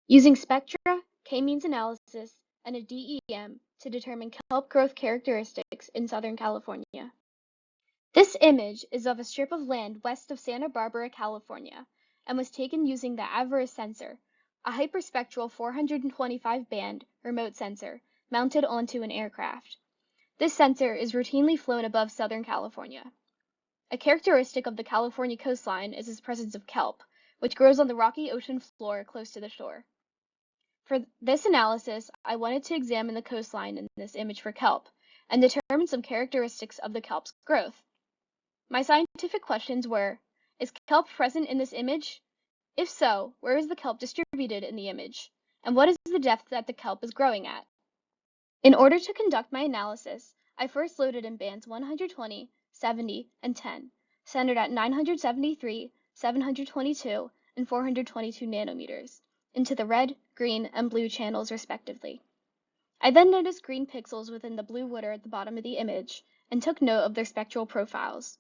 using spectra, k-means analysis, and a DEM to determine kelp growth characteristics in Southern California. This image is of a strip of land west of Santa Barbara, California, and was taken using the Avera sensor, a hyperspectral 425 band remote sensor mounted onto an aircraft. This sensor is routinely flown above Southern California. A characteristic of the California coastline is its presence of kelp, which grows on the rocky ocean floor close to the shore. For this analysis, I wanted to examine the coastline in this image for kelp and determine some characteristics of the kelp's growth. My scientific questions were, is kelp present in this image? If so, where is the kelp distributed in the image? And what is the depth that the kelp is growing at? In order to conduct my analysis, I first loaded in bands 120, 70, and 10, centered at 973, 722, and 422 nanometers, into the red, green, and blue channels respectively. I then noticed green pixels within the blue water at the bottom of the image, and took note of their spectral profiles.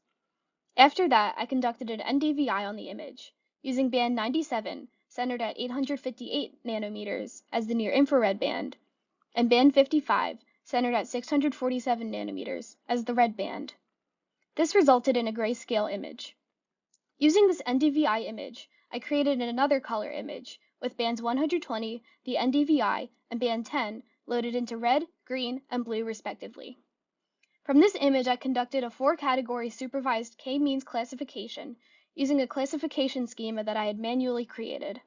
After that, I conducted an NDVI on the image, using band 97, centered at 858 nanometers as the near-infrared band, and band 55, centered at 647 nanometers as the red band. This resulted in a grayscale image. Using this NDVI image, I created another color image, with bands 120, the NDVI, and band 10 loaded into red, green, and blue respectively. From this image, I conducted a 4-category supervised k-means classification using a classification schema that I had manually created.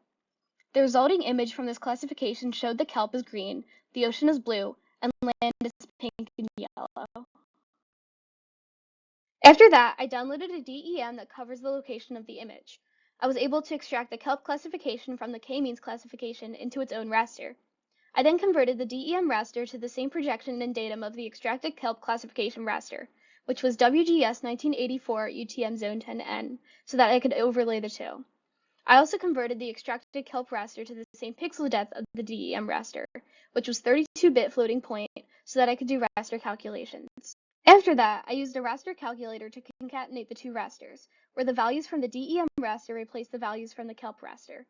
The resulting image from this classification showed the kelp is green, the ocean is blue, and land is pink and yellow. After that, I downloaded a DEM that covers the location of the image. I was able to extract the kelp classification from the k-means classification into its own raster. I then converted the DEM raster to the same projection and datum of the extracted kelp classification raster, which was WGS 1984 UTM Zone 10N, so that I could overlay the two. I also converted the extracted kelp raster to the same pixel depth of the DEM raster, which was 32-bit floating point, so that I could do raster calculations. After that, I used a raster calculator to concatenate the two rasters, where the values from the DEM raster replaced the values from the kelp raster.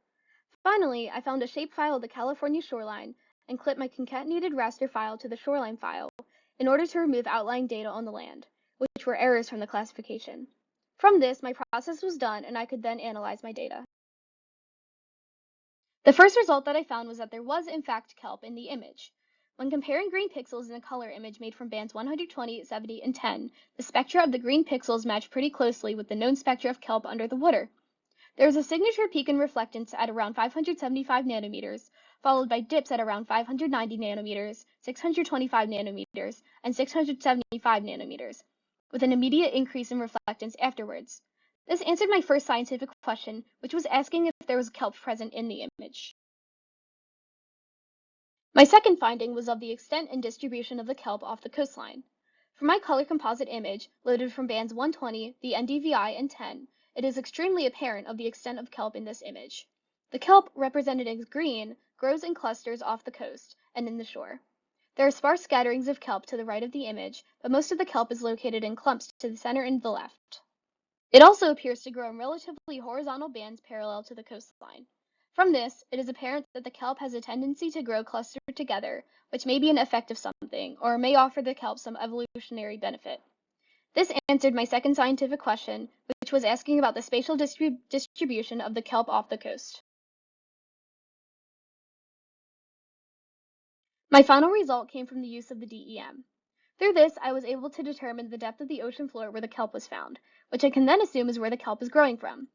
Finally, I found a shapefile of the California shoreline and clipped my concatenated raster file to the shoreline file in order to remove outlying data on the land, which were errors from the classification. From this, my process was done and I could then analyze my data. The first result that I found was that there was in fact kelp in the image. When comparing green pixels in a color image made from bands 120, 70, and 10, the spectra of the green pixels match pretty closely with the known spectra of kelp under the water. There is a signature peak in reflectance at around 575 nanometers, followed by dips at around 590 nanometers, 625 nanometers, and 675 nanometers, with an immediate increase in reflectance afterwards. This answered my first scientific question, which was asking if there was kelp present in the image. My second finding was of the extent and distribution of the kelp off the coastline. For my color composite image, loaded from bands 120, the NDVI, and 10, it is extremely apparent of the extent of kelp in this image. The kelp, represented as green, grows in clusters off the coast and in the shore. There are sparse scatterings of kelp to the right of the image, but most of the kelp is located in clumps to the center and the left. It also appears to grow in relatively horizontal bands parallel to the coastline. From this, it is apparent that the kelp has a tendency to grow clustered together, which may be an effect of something, or may offer the kelp some evolutionary benefit. This answered my second scientific question, which was asking about the spatial distribution of the kelp off the coast. My final result came from the use of the DEM. Through this, I was able to determine the depth of the ocean floor where the kelp was found, which I can then assume is where the kelp is growing from.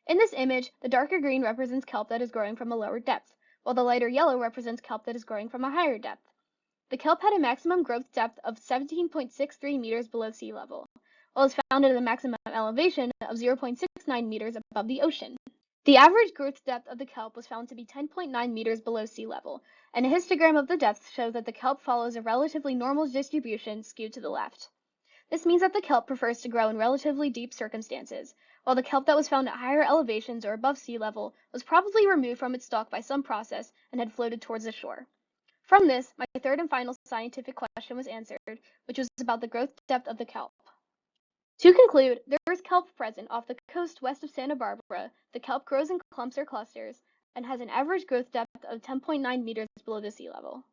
In this image, the darker green represents kelp that is growing from a lower depth, while the lighter yellow represents kelp that is growing from a higher depth. The kelp had a maximum growth depth of 17.63 meters below sea level, while it is found at a maximum elevation of 0.69 meters above the ocean. The average growth depth of the kelp was found to be 10.9 meters below sea level, and a histogram of the depth shows that the kelp follows a relatively normal distribution skewed to the left. This means that the kelp prefers to grow in relatively deep circumstances, while the kelp that was found at higher elevations or above sea level was probably removed from its stalk by some process and had floated towards the shore. From this, my third and final scientific question was answered, which was about the growth depth of the kelp. To conclude, there is kelp present off the coast west of Santa Barbara. The kelp grows in clumps or clusters and has an average growth depth of 10.9 meters below the sea level.